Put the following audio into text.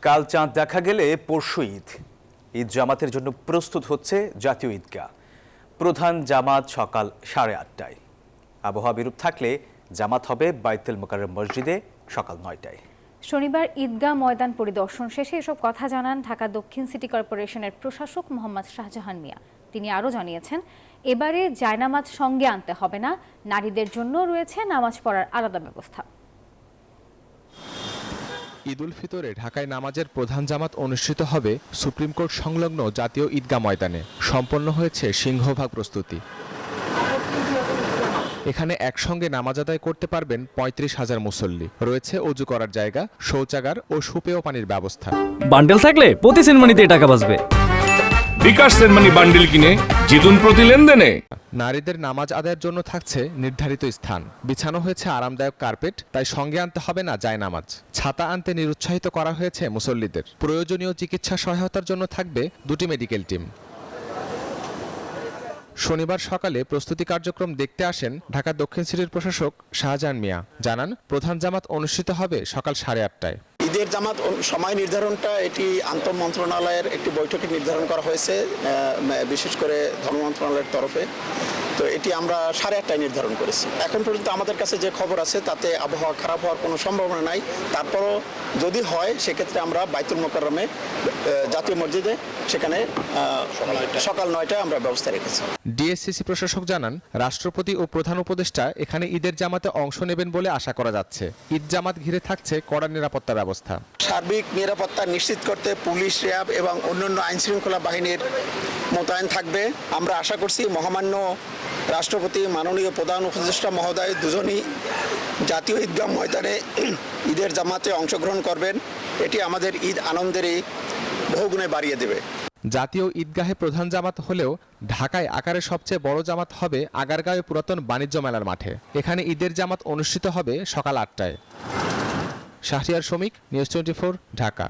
কাল চাঁদ দেখা গেলে পরশু ঈদ। ঈদ জামাতের জন্য প্রস্তুত হচ্ছে জাতীয় ঈদগাহ। প্রধান জামাত সকাল 8:30টায়। আবহাওয়া বিরূপ থাকলে জামাত হবে বাইতুল মোকাররম মসজিদে সকাল 9টায়। শনিবার ঈদগাহ ময়দান পরিদর্শন শেষে এসব কথা জানান ঢাকা দক্ষিণ সিটি কর্পোরেশনের প্রশাসক মোহাম্মদ শাহজাহান মিয়া। তিনি আরও জানিয়েছেন, এবারে জায়নামাজ সঙ্গে আনতে হবে না, নারীদের জন্য রয়েছে নামাজ পড়ার আলাদা ব্যবস্থা। ঈদ উল ফিতরে ঢাকায় নামাজের প্রধান জামাত অনুষ্ঠিত হবে সুপ্রিম কোর্ট সংলগ্ন জাতীয় ঈদগাহ ময়দানে। সম্পন্ন হয়েছে সিংহভাগ প্রস্তুতি। এখানে একসঙ্গে নামাজ আদায় করতে পারবেন 35,000 মুসল্লি। রয়েছে অজু করার জায়গা, শৌচাগার ও সুপেয় পানির ব্যবস্থা। বান্ডেল থাকলে প্রতি সেনমানিতে টাকা বাঁচবে। বিকাশ সেনমানি বান্ডেল কিনে জিতুন প্রতি লেনদেনে। নারীদের নামাজ আদায়ের জন্য থাকছে নির্ধারিত স্থান। বিছানো হয়েছে আরামদায়ক কার্পেট, তাই সঙ্গে আনতে হবে না জায়নামাজ। ছাতা আনতে নিরুৎসাহিত করা হয়েছে মুসল্লিদের। প্রয়োজনীয় চিকিৎসা সহায়তার জন্য থাকবে 2টি মেডিকেল টিম। শনিবার সকালে প্রস্তুতি কার্যক্রম দেখতে আসেন ঢাকা দক্ষিণ সিটির প্রশাসক শাহজাহান মিয়া। জানান, প্রধান জামাত অনুষ্ঠিত হবে সকাল 8:30টায়। ঈদের জামাত সময় নির্ধারণটা এটি আন্তঃ মন্ত্রণালয়ের একটি বৈঠকে নির্ধারণ করা হয়েছে, বিশেষ করে ধর্ম মন্ত্রণালয়ের তরফে। তো এটি আমরা 8:30টায় নির্ধারণ করেছি। এখন পর্যন্ত আমাদের কাছে যে খবর আছে তাতে আবহাওয়া খারাপ হওয়ার কোনো সম্ভাবনা নাই। তারপরও যদি হয় সেক্ষেত্রে আমরা বাইতুল মোকাররমে জাতীয় মসজিদে সেখানে সকাল 9টায় আমরা ব্যবস্থা রেখেছি। ডিএসসিসি প্রশাসক জানান, রাষ্ট্রপতি ও প্রধান উপদেষ্টা এখানে ঈদের জামাতে অংশ নেবেন বলে আশা করা যাচ্ছে। ঈদ জামাত ঘিরে থাকছে কড়া নিরাপত্তা ব্যবস্থা। সার্বিক নিরাপত্তা নিশ্চিত করতে পুলিশ, র্যাব এবং অন্যান্য আইনশৃঙ্খলা বাহিনীর মোতায়েন থাকবে। আমরা আশা করছি মহামান্য রাষ্ট্রপতি, মাননীয় প্রধান উপদেষ্টা মহোদয় দুজনই জাতীয় ঈদগাহ ময়দানে ঈদের জামাতে অংশগ্রহণ করবেন। এটি আমাদের ঈদ আনন্দেরই বহুগুণে বাড়িয়ে দেবে। জাতীয় ঈদগাহে প্রধান জামাত হলেও ঢাকায় আকারে সবচেয়ে বড় জামাত হবে আগারগাঁওয়ে পুরাতন বাণিজ্য মেলার মাঠে। এখানে ঈদের জামাত অনুষ্ঠিত হবে সকাল 8টায়। শাহরিয়ার শমিক, নিউজ 24, ঢাকা।